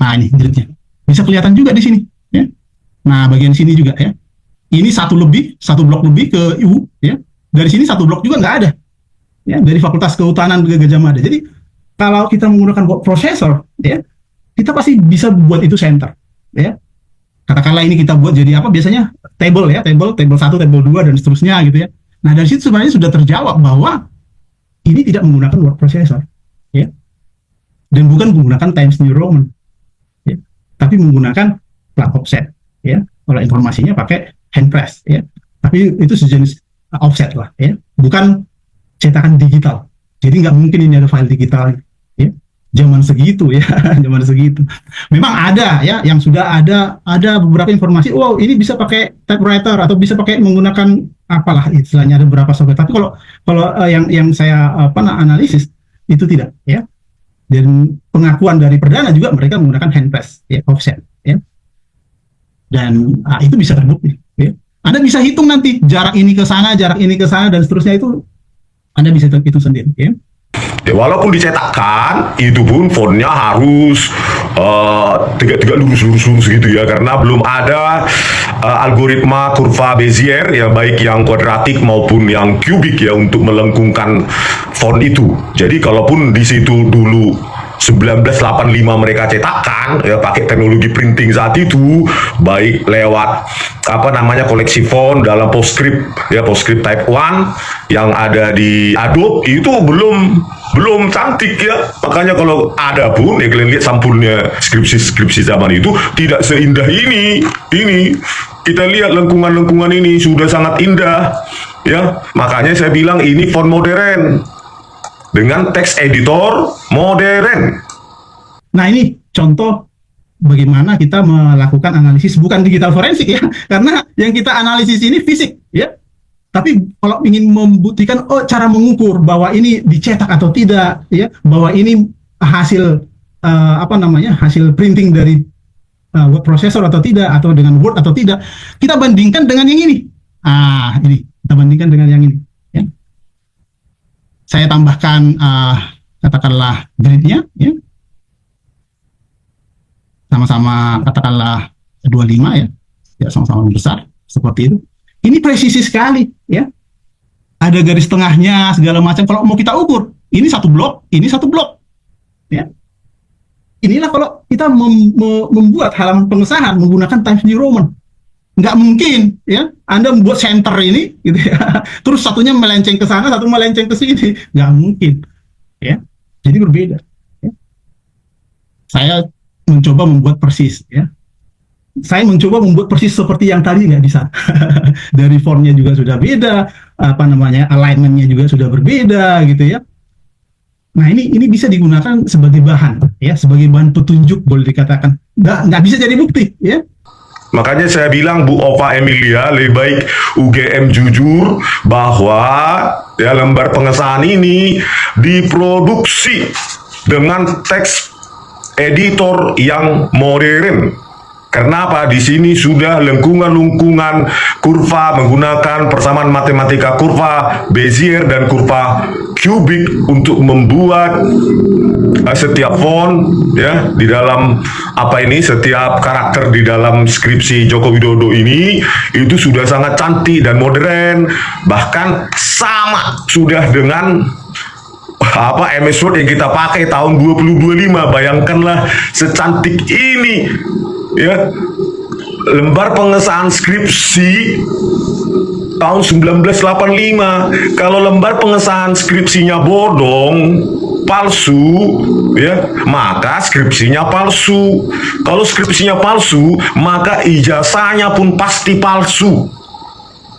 Nah ini gridnya bisa kelihatan juga di sini ya. Nah bagian sini juga ya, ini satu blok lebih ke U ya, dari sini satu blok juga nggak ada ya, dari Fakultas Kehutanan ke Gajah Mada. Jadi kalau kita menggunakan word processor ya, kita pasti bisa buat itu center ya. Katakanlah ini kita buat jadi apa, biasanya table ya, table 1, table 2 dan seterusnya gitu ya. Nah dari situ sebenarnya sudah terjawab bahwa ini tidak menggunakan word processor ya, dan bukan menggunakan Times New Roman ya, tapi menggunakan plat offset ya. Kalau informasinya pakai hand press ya, tapi itu sejenis offset lah ya, bukan cetakan digital. Jadi nggak mungkin ini ada file digital ya, zaman segitu ya. Zaman segitu memang ada ya, yang sudah ada beberapa informasi, oh ini bisa pakai typewriter atau bisa pakai menggunakan apalah istilahnya, ada beberapa software. Tapi kalau yang saya analisis itu tidak ya. Dan pengakuan dari Perdana juga mereka menggunakan hand press ya, offset ya, dan itu bisa terbukti ya. Anda bisa hitung nanti jarak ini ke sana, dan seterusnya, itu Anda bisa hitung sendiri ya. Ya, walaupun dicetakkan, itu pun fontnya harus tegak-tegak lurus-lurus gitu ya, karena belum ada algoritma kurva Bezier ya, baik yang kuadratik maupun yang kubik ya, untuk melengkungkan font itu. Jadi kalaupun di situ dulu 1985 mereka cetakkan ya, pakai teknologi printing saat itu, baik lewat koleksi font dalam PostScript ya, PostScript Type 1 yang ada di Adobe, itu belum cantik ya. Makanya kalau ada pun ya, kalian lihat sampulnya skripsi zaman itu tidak seindah ini. Kita lihat lengkungan-lengkungan ini sudah sangat indah ya. Makanya saya bilang ini font modern dengan teks editor modern. Nah ini contoh bagaimana kita melakukan analisis bukan digital forensik ya, karena yang kita analisis ini fisik ya. Tapi kalau ingin membuktikan cara mengukur bahwa ini dicetak atau tidak ya, bahwa ini hasil hasil printing dari word processor atau tidak, atau dengan Word atau tidak, kita bandingkan dengan yang ini. Ini kita bandingkan dengan yang ini ya. Saya tambahkan katakanlah gridnya ya, sama-sama katakanlah 25 ya, sama-sama besar seperti itu. Ini presisi sekali ya, ada garis tengahnya segala macam. Kalau mau kita ukur, ini satu blok ya. Inilah kalau kita membuat halaman pengesahan menggunakan Times New Roman, nggak mungkin ya Anda membuat center ini gitu ya, terus satunya melenceng ke sana, satu melenceng ke sini, nggak mungkin ya. Jadi berbeda ya. Saya mencoba membuat persis ya, saya mencoba membuat persis seperti yang tadi, nggak bisa. Dari fontnya juga sudah beda, alignmentnya juga sudah berbeda gitu ya. Nah ini bisa digunakan sebagai bahan ya, sebagai bahan petunjuk boleh dikatakan, nggak bisa jadi bukti ya. Makanya saya bilang Bu Ova Emilia, lebih baik UGM jujur bahwa ya lembar pengesahan ini diproduksi dengan teks editor yang modern. Kenapa? Di sini sudah lengkungan-lengkungan kurva menggunakan persamaan matematika kurva Bezier dan kurva kubik untuk membuat setiap font ya di dalam setiap karakter di dalam skripsi Joko Widodo ini itu sudah sangat cantik dan modern, bahkan sama sudah dengan MS Word yang kita pakai tahun 2025. Bayangkanlah secantik ini ya, lembar pengesahan skripsi tahun 1985. Kalau lembar pengesahan skripsinya bodong, palsu ya, maka skripsinya palsu. Kalau skripsinya palsu, maka ijazahnya pun pasti palsu.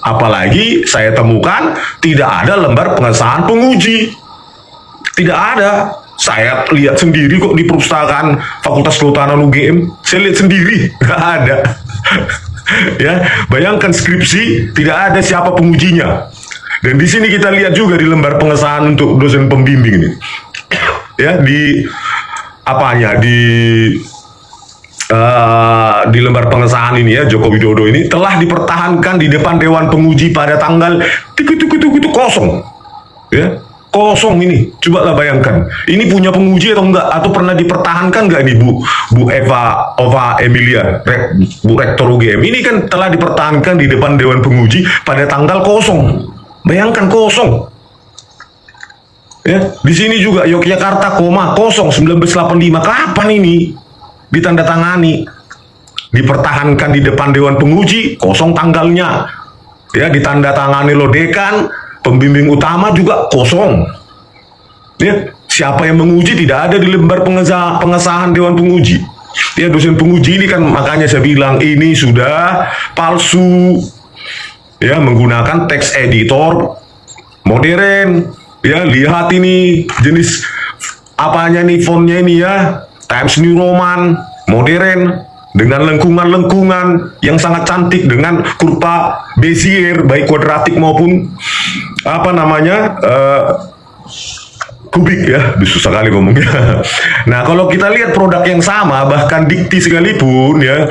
Apalagi saya temukan tidak ada lembar pengesahan penguji, tidak ada. Saya lihat sendiri kok di perpustakaan Fakultas Kehutanan UGM, saya lihat sendiri, nggak ada. Ya, bayangkan skripsi tidak ada siapa pengujinya. Dan di sini kita lihat juga di lembar pengesahan untuk dosen pembimbing ini, ya di lembar pengesahan ini ya, Joko Widodo ini telah dipertahankan di depan Dewan Penguji pada tanggal kosong, ya. kosong ini. Coba lah bayangkan, ini punya penguji atau enggak, atau pernah dipertahankan enggak nih Bu Eva Emilia, Bu Rektor UGM. Ini kan telah dipertahankan di depan Dewan Penguji pada tanggal kosong. Bayangkan kosong. Ya, di sini juga Yogyakarta kosong 1985. Kapan ini ditandatangani? Dipertahankan di depan Dewan Penguji, kosong tanggalnya. Ya, ditandatangani lo dekan, pembimbing utama juga kosong. Ya, siapa yang menguji tidak ada di lembar pengesahan Dewan Penguji. Ya, dosen penguji ini kan makanya saya bilang ini sudah palsu. Ya, menggunakan text editor modern. Ya, lihat ini jenis apanya nih, fontnya ini ya, Times New Roman, modern, dengan lengkungan-lengkungan yang sangat cantik, dengan kurva Bezier, baik kuadratik maupun apa namanya, kubik ya, susah kali ngomongnya. Nah, kalau kita lihat produk yang sama, bahkan dikti sekalipun ya,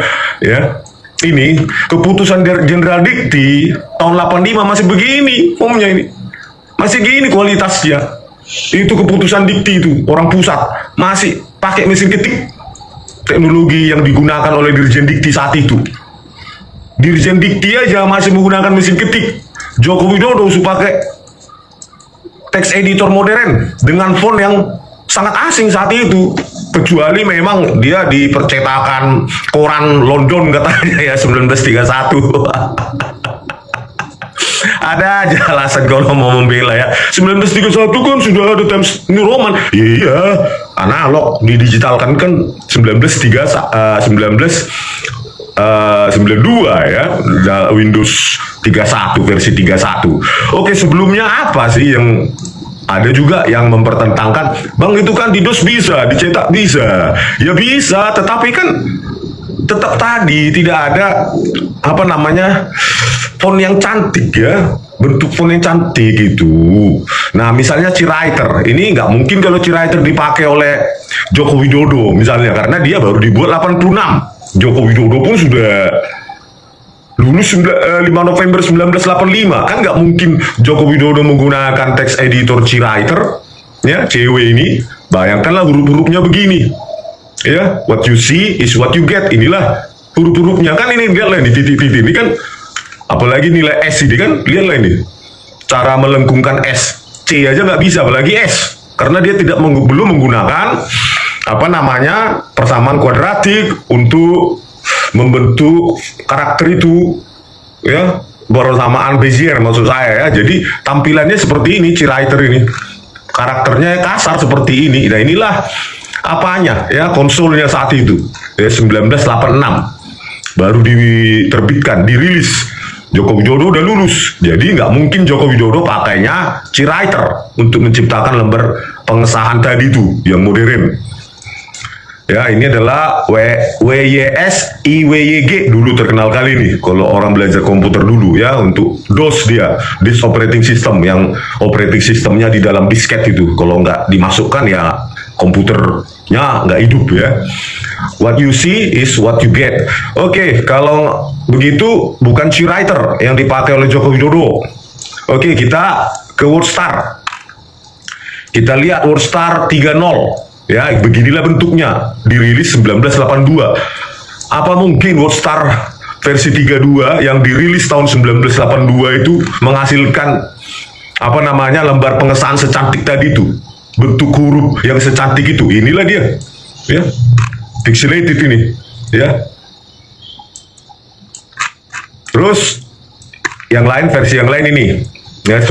ini keputusan Jenderal Dikti tahun 85 masih begini formnya ini. Masih gini kualitasnya. Itu keputusan dikti itu, orang pusat masih pakai mesin ketik. Teknologi yang digunakan oleh Dirjen Dikti saat itu. Dirjen Dikti aja masih menggunakan mesin ketik. Joko Widodo pakai text editor modern dengan font yang sangat asing saat itu. Kecuali memang dia di percetakan koran London katanya ya 1931. Ada aja alasan kalau mau membela ya. 1931 kan sudah ada Times New Roman. Iya, analog didigitalkan kan 1992 ya, Windows 31 versi 31. Oke, sebelumnya apa sih yang ada juga yang mempertentangkan, Bang itu kan di DOS bisa, dicetak bisa. Ya bisa, tetapi kan tetap tadi tidak ada apa namanya font yang cantik ya, bentuk font yang cantik gitu. Nah, misalnya Cewriter, ini nggak mungkin kalau Cewriter dipakai oleh Joko Widodo misalnya, karena dia baru dibuat 86. Joko Widodo pun sudah lulus 5 November 1985, kan nggak mungkin Joko Widodo menggunakan text editor Cewriter ya, CW ini. Bayangkanlah huruf-hurufnya begini ya, what you see is what you get. Inilah huruf-hurufnya kan, ini lihatlah ini titik-titik ini kan, apalagi nilai S ini kan, lihatlah ini cara melengkungkan S, C aja nggak bisa apalagi S, karena dia belum menggunakan apa namanya persamaan kuadratik untuk membentuk karakter itu ya, persamaan Bezier maksud saya ya. Jadi tampilannya seperti ini, Cewriter ini karakternya kasar seperti ini. Nah, inilah apanya ya, konsolnya saat itu ya, 1986 baru diterbitkan, dirilis. Joko Widodo udah lulus, jadi nggak mungkin Joko Widodo pakainya Cewriter untuk menciptakan lembar pengesahan tadi itu yang modern. Ya, ini adalah WYS IWYG dulu terkenal kali nih kalau orang belajar komputer dulu ya, untuk DOS dia, disk operating system, yang operating systemnya di dalam disket itu. Kalau nggak dimasukkan ya komputernya nggak hidup ya. What you see is what you get. Oke, kalau begitu bukan Cewriter yang dipakai oleh Joko Widodo. Oke, kita ke WordStar. Kita lihat WordStar 3.0. Ya, beginilah bentuknya, dirilis 1982. Apa mungkin WordStar versi 32 yang dirilis tahun 1982 itu menghasilkan apa namanya lembar pengesahan secantik tadi itu, bentuk huruf yang secantik itu? Inilah dia ya, pixelated ini ya. Terus yang lain, versi yang lain ini ya,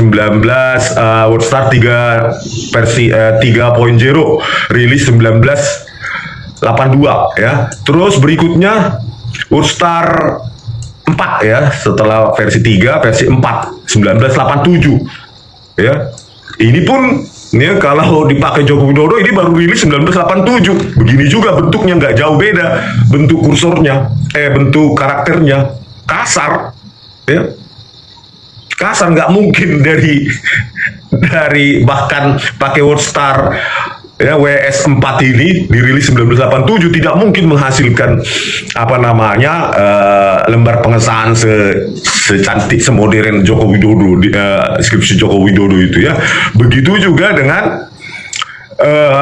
WordStar 3 versi 3.0 rilis 1982 ya. Terus berikutnya WordStar 4 ya, setelah versi 3 versi 4 1987 ya. Ini pun ya, kalau dipakai Joko Widodo ini baru rilis 1987. Begini juga bentuknya, nggak jauh beda bentuk kursornya, bentuk karakternya kasar ya. Kasar, nggak mungkin dari bahkan pakai WordStar ya WS4 ini dirilis 1987 tidak mungkin menghasilkan lembar pengesahan secantik semodern Joko Widodo skripsi Joko Widodo itu ya. Begitu juga dengan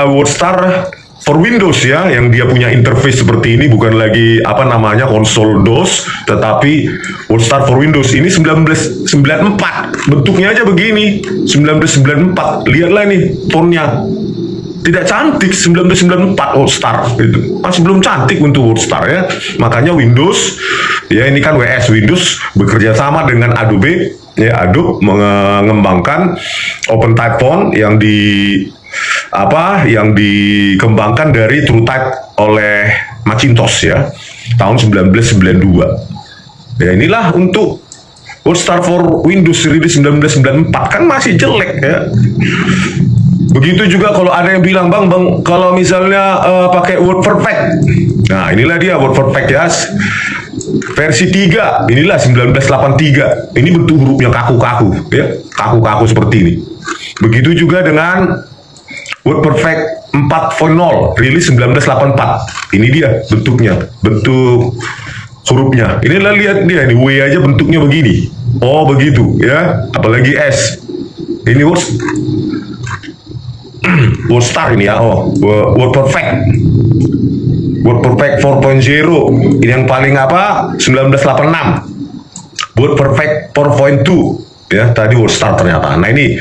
WordStar for Windows ya, yang dia punya interface seperti ini, bukan lagi konsol DOS, tetapi WordStar for Windows ini 1994, bentuknya aja begini. 1994, lihatlah nih tonnya, tidak cantik. 1994 WordStar itu masih belum cantik untuk WordStar ya. Makanya Windows ya, ini kan Windows bekerja sama dengan Adobe ya, Adobe mengembangkan OpenType font yang dikembangkan dari TrueType oleh Macintosh ya, tahun 1992. Ya, inilah untuk WordStar for Windows rilis 1994, kan masih jelek ya. Begitu juga kalau ada yang bilang, bang kalau misalnya pakai WordPerfect, nah inilah dia WordPerfect ya, versi 3, inilah 1983. Ini bentuk hurufnya kaku-kaku ya, kaku-kaku seperti ini. Begitu juga dengan WordPerfect 4.0 rilis 1984. Ini dia bentuknya, bentuk hurufnya. Inilah, lihat dia, ini W aja bentuknya begini. Oh begitu ya, apalagi S. Ini WordStar ini ya. WordPerfect 4.0 ini yang paling 1986. WordPerfect 4.2 ya, tadi WordStar ternyata. Nah ini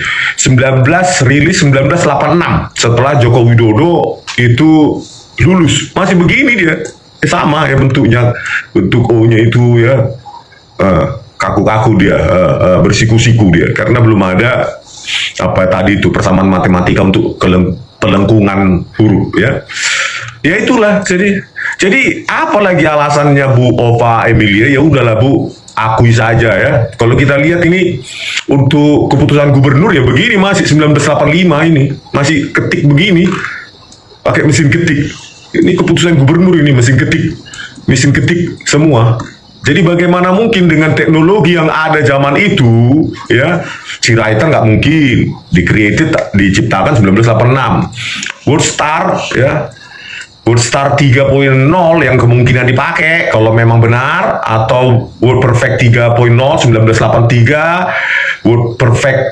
rilis 1986, setelah Joko Widodo itu lulus. Masih begini dia, sama ya bentuknya, bentuk O-nya itu ya, kaku-kaku dia, bersiku-siku dia, karena belum ada tadi itu persamaan matematika untuk pelengkungan huruf ya. Ya itulah, jadi apa lagi alasannya Bu Ova Emilia? Ya udahlah Bu, akui saja ya. Kalau kita lihat ini untuk keputusan gubernur ya begini, masih 1985 ini masih ketik begini, pakai mesin ketik. Ini keputusan gubernur, ini mesin ketik semua. Jadi bagaimana mungkin dengan teknologi yang ada zaman itu ya, si writer nggak mungkin diciptakan 1986. WordStar ya, WordStar 3.0 yang kemungkinan dipakai kalau memang benar, atau WordPerfect 3.0 1983, WordPerfect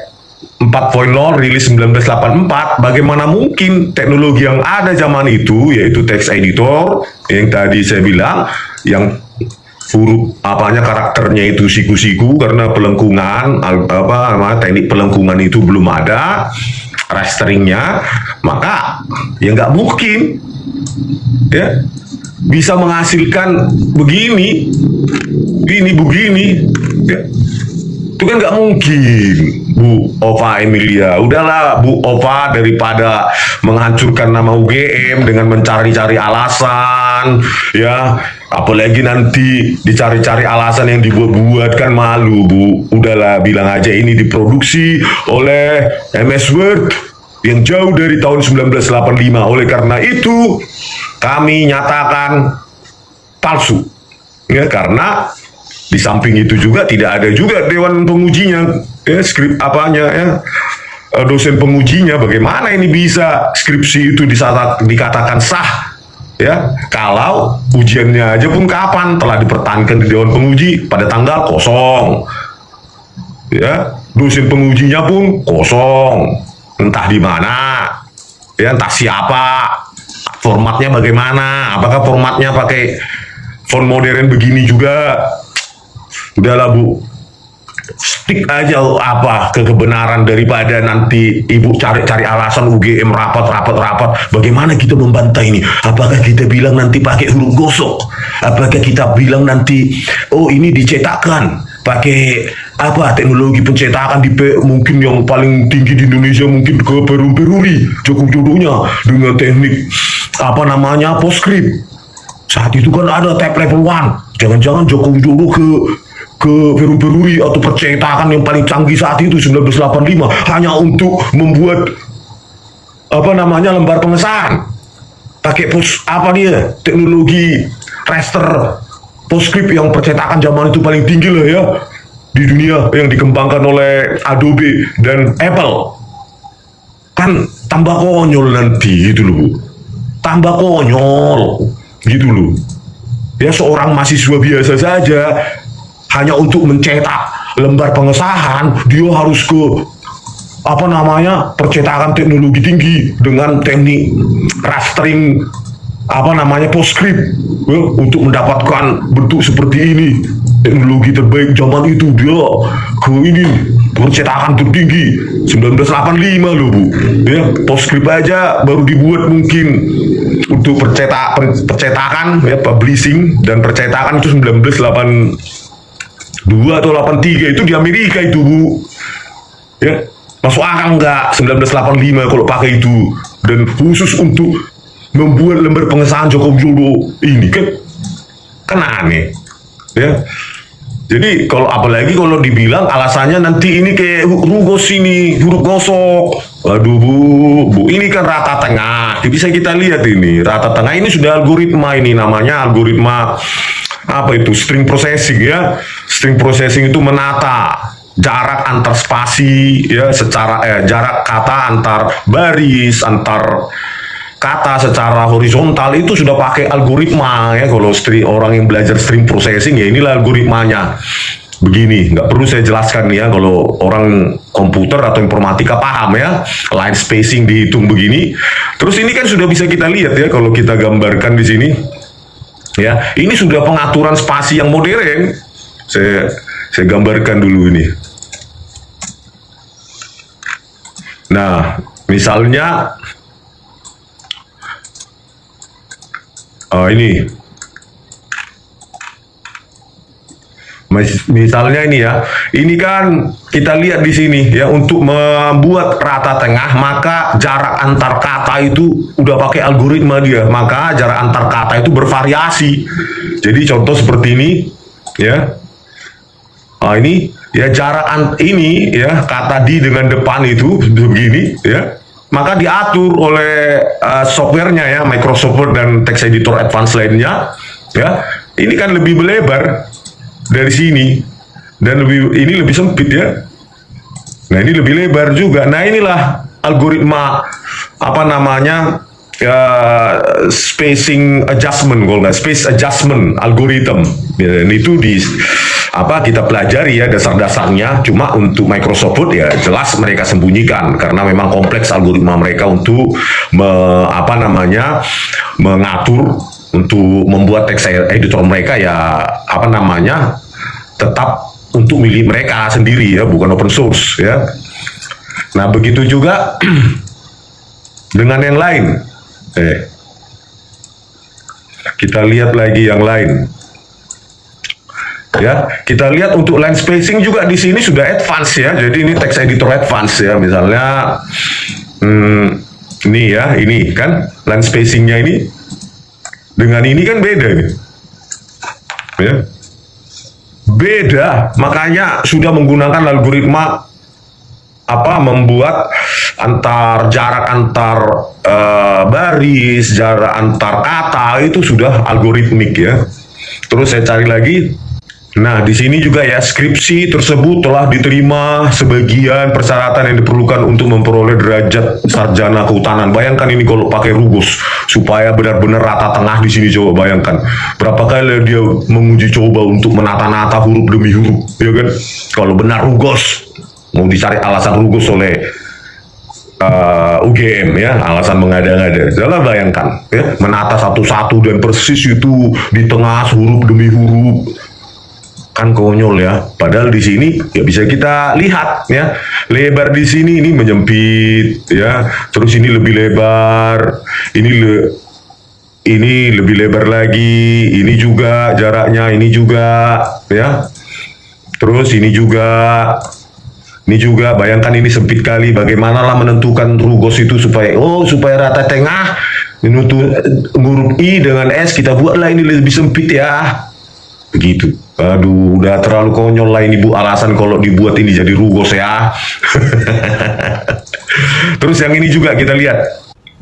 4.0 rilis 1984. Bagaimana mungkin teknologi yang ada zaman itu, yaitu text editor yang tadi saya bilang, yang huruf karakternya itu siku-siku karena pelengkungan, teknik pelengkungan itu belum ada rasteringnya, maka ya nggak mungkin ya bisa menghasilkan begini ya. Itu kan nggak mungkin, Bu Ova Emilia. Udahlah Bu Ova, daripada menghancurkan nama UGM dengan mencari-cari alasan ya, apalagi nanti dicari-cari alasan yang dibuat-buat, kan malu Bu. Udahlah, bilang aja ini diproduksi oleh MS Word yang jauh dari tahun 1985. Oleh karena itu kami nyatakan palsu ya, karena di samping itu juga tidak ada juga dewan pengujinya ya, dosen pengujinya. Bagaimana ini bisa skripsi itu dikatakan sah ya, kalau ujiannya aja pun kapan telah dipertahankan di dewan penguji pada tanggal kosong ya, dosen pengujinya pun kosong, entah di mana ya, entah siapa, formatnya bagaimana, apakah formatnya pakai font modern begini juga. Udahlah Bu, stick aja kebenaran, daripada nanti Ibu cari-cari alasan UGM rapat. Bagaimana kita membantah ini? Apakah kita bilang nanti pakai huruf gosok? Apakah kita bilang nanti ini dicetakkan pakai teknologi pencetakan mungkin yang paling tinggi di Indonesia, mungkin ke Peru-Peruri Joko Widodonya dengan teknik PostScript. Saat itu kan ada type level 1. Jangan-jangan Joko Widodo ke Peru-Peruri atau percetakan yang paling canggih saat itu 1985 hanya untuk membuat lembar pengesahan pakai teknologi raster PostScript yang percetakan zaman itu paling tinggi lah ya di dunia, yang dikembangkan oleh Adobe dan Apple. Kan tambah konyol nanti gitu loh Bu. Tambah konyol gitu loh. Ya seorang mahasiswa biasa saja hanya untuk mencetak lembar pengesahan dia harus ke percetakan teknologi tinggi dengan teknik rastering PostScript ya, untuk mendapatkan bentuk seperti ini. Teknologi terbaik zaman itu dia ke ini percetakan tertinggi 1985 loh Bu ya. PostScript aja baru dibuat mungkin untuk percetakan ya, publishing dan percetakan itu 1982 atau 83 itu di Amerika itu Bu ya. Masuk akal nggak 1985 kalau pakai itu, dan khusus untuk membuat lembar pengesahan Joko Widodo ini kan aneh ya. Jadi apalagi kalau dibilang alasannya nanti ini kayak rugos ini, huruf gosok. Aduh Bu, ini kan rata tengah. Bisa kita lihat ini rata tengah ini sudah algoritma, ini namanya algoritma string processing ya. String processing itu menata jarak antar spasi ya, jarak kata antar baris, antar kata secara horizontal itu sudah pakai algoritma ya. Kalau orang yang belajar string processing ya inilah algoritmanya. Begini, nggak perlu saya jelaskan ya, kalau orang komputer atau informatika paham ya, line spacing dihitung begini. Terus ini kan sudah bisa kita lihat ya, kalau kita gambarkan di sini ya, ini sudah pengaturan spasi yang modern. Saya gambarkan dulu ini. Nah, misalnya ini misalnya ini ya, ini kan kita lihat di sini ya, untuk membuat rata tengah maka jarak antar kata itu udah pakai algoritma dia, maka jarak antar kata itu bervariasi. Jadi contoh seperti ini ya. Ini ya jarak ini ya, kata di dengan depan itu begini ya, maka diatur oleh softwarenya ya, Microsoft Word dan text editor advance lainnya ya. Ini kan lebih melebar dari sini dan ini lebih sempit ya. Nah ini lebih lebar juga. Nah inilah algoritma spacing adjustment, kalau nggak space adjustment algorithm ya, dan itu kita pelajari ya dasar-dasarnya. Cuma untuk Microsoft Word ya jelas mereka sembunyikan karena memang kompleks algoritma mereka untuk mengatur, untuk membuat text editor mereka ya tetap untuk milik mereka sendiri ya, bukan open source ya. Nah begitu juga dengan yang lain. Kita lihat lagi yang lain. Ya, kita lihat untuk line spacing juga di sini sudah advance ya. Jadi ini text editor advance ya. Misalnya ini ya, ini kan line spacingnya ini dengan ini kan beda ini. Ya. Beda, makanya sudah menggunakan algoritma membuat jarak antar baris, jarak antar kata itu sudah algoritmik ya. Terus saya cari lagi. Nah, di sini juga ya, skripsi tersebut telah diterima sebagian persyaratan yang diperlukan untuk memperoleh derajat sarjana kehutanan. Bayangkan ini kalau pakai rugos supaya benar-benar rata tengah di sini, coba bayangkan. Berapa kali dia menguji coba untuk menata-nata huruf demi huruf, ya kan? Kalau benar rugos, mau dicari alasan rugos oleh UGM ya, alasan mengada-ngada. Jangan bayangkan ya, menata satu-satu dan persis itu di tengah huruf demi huruf. Kan konyol ya. Padahal di sini ya bisa kita lihat ya, lebar di sini ini menyempit ya, terus ini lebih lebar, ini lebih lebar lagi, ini juga jaraknya, ini juga ya, terus ini juga bayangkan ini sempit kali. Bagaimana lah menentukan rugos itu supaya rata tengah, untuk huruf I dengan S kita buatlah ini lebih sempit ya, begitu. Aduh, udah terlalu konyol lah ini Bu, alasan kalau dibuat ini jadi rugos ya. Terus yang ini juga kita lihat.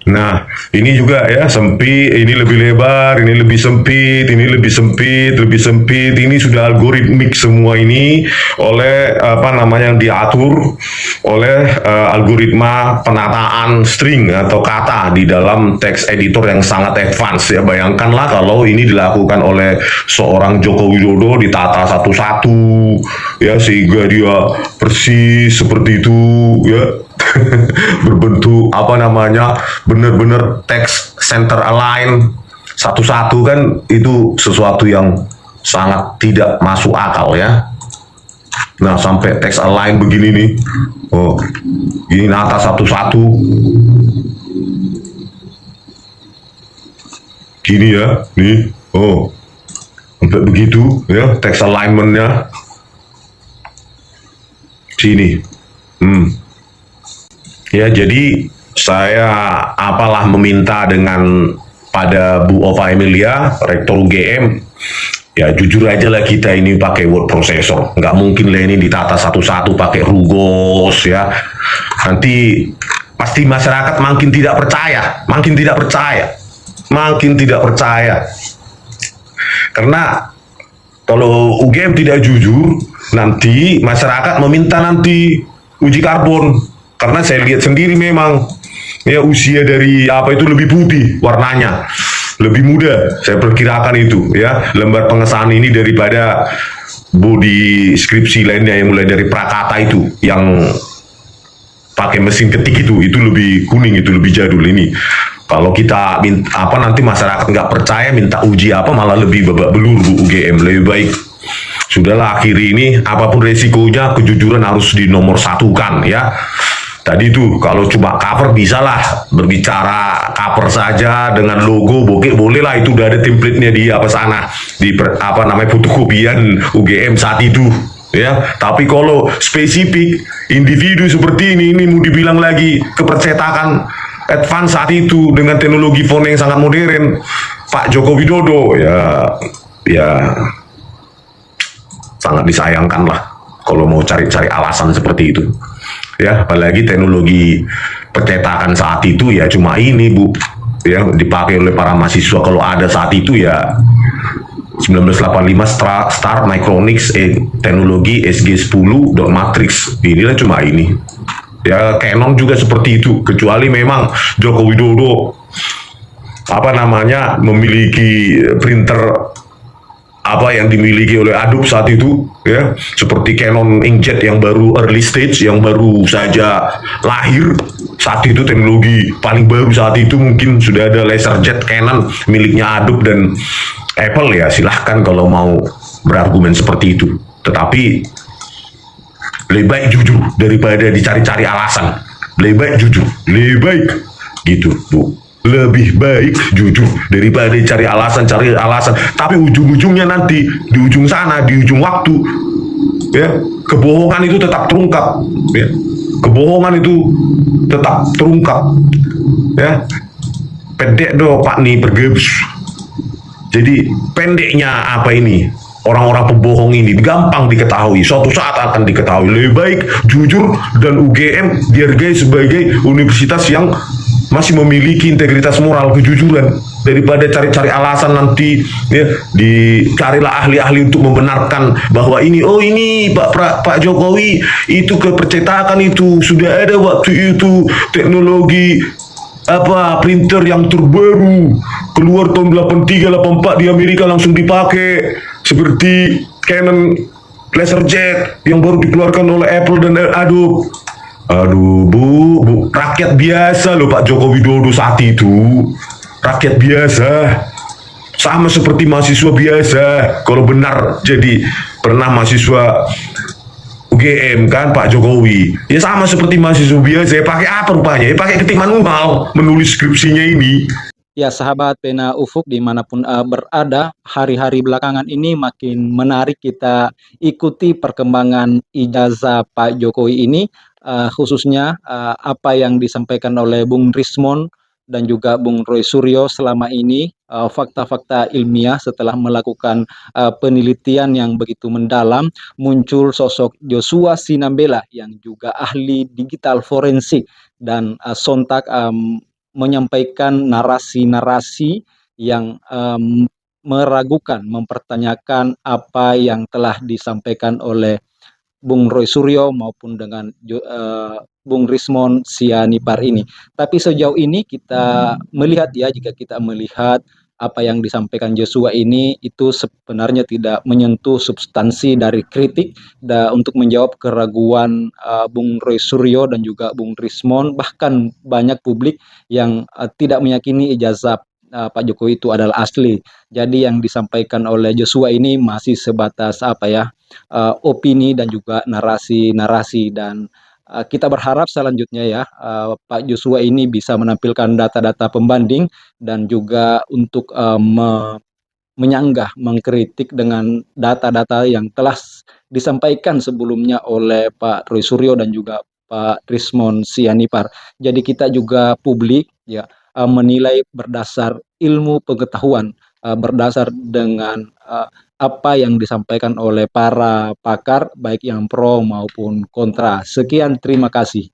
Nah, ini juga ya sempit, ini lebih lebar, ini lebih sempit, ini lebih sempit, lebih sempit. Ini sudah algoritmik semua ini oleh apa namanya yang diatur oleh algoritma penataan string atau kata di dalam text editor yang sangat advance ya. Bayangkanlah kalau ini dilakukan oleh seorang Joko Widodo ditata satu-satu ya sehingga dia persis seperti itu ya. Berbentuk apa namanya benar-benar text center align satu-satu kan itu sesuatu yang sangat tidak masuk akal ya. Nah sampai text align begini nih, oh ini nata satu-satu gini ya, nih oh sampai begitu ya text alignmentnya sini. Ya, jadi saya apalah meminta dengan pada Bu Ova Emilia, Rektor UGM, ya jujur aja lah kita ini pakai word processor. Nggak mungkin lah ini ditata satu-satu pakai Rugos ya. Nanti pasti masyarakat makin tidak percaya, makin tidak percaya, makin tidak percaya. Karena kalau UGM tidak jujur, nanti masyarakat meminta nanti uji karbon. Karena saya lihat sendiri memang ya usia dari apa itu lebih putih warnanya, lebih muda. Saya perkirakan itu ya lembar pengesahan ini daripada body skripsi lainnya yang mulai dari prakata itu yang pakai mesin ketik itu lebih kuning, itu lebih jadul ini. Kalau kita minta, apa nanti masyarakat nggak percaya minta uji apa malah lebih babak belur Bu UGM. Lebih baik sudahlah akhiri ini apapun resikonya kejujuran harus dinomor satukan ya. Tadi tuh kalau cuma cover bisa lah berbicara cover saja dengan logo bokeh boleh lah itu udah ada template-nya di apa sana di apa namanya fotokopian UGM saat itu ya. Tapi kalau spesifik individu seperti ini mau dibilang lagi kepercetakan advance saat itu dengan teknologi font yang sangat modern Pak Joko Widodo ya sangat disayangkan lah kalau mau cari-cari alasan seperti itu. Ya, apalagi teknologi percetakan saat itu ya cuma ini Bu ya dipakai oleh para mahasiswa kalau ada saat itu ya 1985 Star Micronics teknologi SG10 dot matrix inilah cuma ini ya. Canon juga seperti itu kecuali memang Joko Widodo apa namanya memiliki printer apa yang dimiliki oleh Adobe saat itu ya seperti Canon inkjet yang baru early stage yang baru saja lahir saat itu teknologi paling baru saat itu mungkin sudah ada LaserJet Canon miliknya Adobe dan Apple ya silahkan kalau mau berargumen seperti itu, tetapi lebih baik jujur daripada dicari-cari alasan. Lebih baik jujur, lebih baik gitu Bu, lebih baik jujur daripada cari alasan. Tapi ujung-ujungnya nanti di ujung sana, di ujung waktu ya kebohongan itu tetap terungkap ya. Kebohongan itu tetap terungkap ya. Pendek do Pak nih bergebus. Jadi pendeknya apa ini? Orang-orang pembohong ini gampang diketahui, suatu saat akan diketahui. Lebih baik jujur dan UGM dihargai sebagai universitas yang masih memiliki integritas moral, kejujuran daripada cari-cari alasan nanti ya dicarilah ahli-ahli untuk membenarkan bahwa ini Pak Jokowi itu kepercetakan itu sudah ada waktu itu teknologi apa printer yang terbaru keluar tahun 83 84 di Amerika langsung dipakai seperti Canon LaserJet yang baru dikeluarkan oleh Apple dan Adobe. Aduh Bu, rakyat biasa loh Pak Joko Widodo saat itu, rakyat biasa, sama seperti mahasiswa biasa. Kalau benar jadi pernah mahasiswa UGM kan Pak Jokowi, ya sama seperti mahasiswa biasa. Pakai apa rupanya? Pakai ketik manual menulis skripsinya ini. Ya sahabat Pena Ufuk dimanapun berada, hari-hari belakangan ini makin menarik kita ikuti perkembangan ijazah Pak Jokowi ini, khususnya apa yang disampaikan oleh Bung Rismon dan juga Bung Roy Suryo selama ini, fakta-fakta ilmiah setelah melakukan penelitian yang begitu mendalam, muncul sosok Joshua Sinambela yang juga ahli digital forensik dan sontak menyampaikan narasi-narasi yang meragukan, mempertanyakan apa yang telah disampaikan oleh Bung Roy Suryo maupun dengan Bung Rismon Sianipar ini. Tapi sejauh ini kita melihat ya, jika kita melihat apa yang disampaikan Joshua ini itu sebenarnya tidak menyentuh substansi dari kritik untuk menjawab keraguan Bung Roy Suryo dan juga Bung Rismon, bahkan banyak publik yang tidak meyakini ijazah Pak Jokowi itu adalah asli. Jadi yang disampaikan oleh Joshua ini masih sebatas opini dan juga narasi-narasi, dan kita berharap selanjutnya ya Pak Joshua ini bisa menampilkan data-data pembanding dan juga untuk menyanggah, mengkritik dengan data-data yang telah disampaikan sebelumnya oleh Pak Roy Suryo dan juga Pak Rismon Sianipar. Jadi kita juga publik ya menilai berdasar ilmu pengetahuan, berdasar dengan apa yang disampaikan oleh para pakar baik yang pro maupun kontra. Sekian, terima kasih.